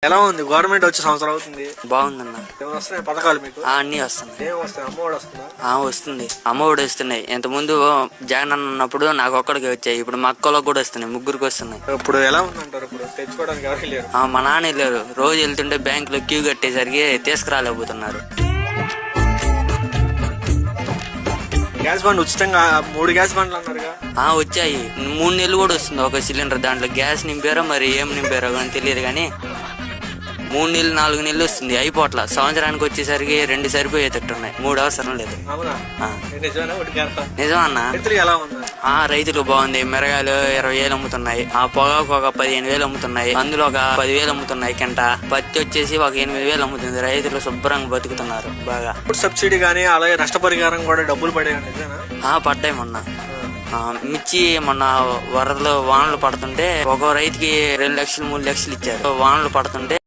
ఎలా ఉంది గవర్నమెంట్ వచ్చే సంవత్సరం అవుతుంది? బాగుందన్న. ఏమైనా వస్తున్నాయి పథకాలు మీకు? అన్ని వస్తున్నాయి. ఏం వస్తాయి? అమ్మఒడి వస్తుందా? వస్తుంది. అమ్మఒడి వస్తున్నాయి. ఇంత ముందు జగన్ అన్న ఉన్నప్పుడు నాకు ఒక్కడికి వచ్చాయి. ఇప్పుడు మా అక్కలో కూడా వస్తున్నాయి, ముగ్గురికి వస్తున్నాయి. ఇప్పుడు ఎలా ఉందంటారు? ఇప్పుడు తెచ్చుకోవడానికి ఎవరు లేరు? మా నాన్న వెళ్ళారు. రోజు వెళ్తుంటే బ్యాంక్ లో క్యూ కట్టేసరికి తీసుకురాలేకపోతున్నారు. గ్యాస్ బండ్ ఉచితంగా 3 గ్యాస్ బండ్లు అన్నారుగా? వచ్చాయి. 3 నెలలు కూడా వస్తుంది ఒక సిలిండర్. దాంట్లో గ్యాస్ నింపారో మరి ఏం నింపారో కానీ తెలియదు. కానీ 3 నెలలు 4 నెలలు వస్తుంది, అయిపోట్ల. సంవత్సరానికి వచ్చేసరికి 2 సరిపోయేటట్టు ఉన్నాయి, 3 అవసరం లేదు. నిజం అన్న. రైతులు బాగుంది. మిరగాయలు 20,000 అమ్ముతున్నాయి. పొగాకు ఒక 15,000 అమ్ముతున్నాయి. అందులో ఒక 10,000 అమ్ముతున్నాయి కింట. పత్తి వచ్చేసి ఒక 8,000 అమ్ముతుంది. రైతులు శుభ్రంగా బతుకుతున్నారు బాగా. సబ్సిడీ గానీ అలాగే నష్టపరిహారం కూడా డబ్బులు పడాయి? పడ్డాయి మొన్న. మిర్చి మొన్న వరదలు వానలు పడుతుంటే ఒక్కో రైతుకి 2 లక్షలు 3 లక్షలు ఇచ్చారు. వానలు పడుతుంటే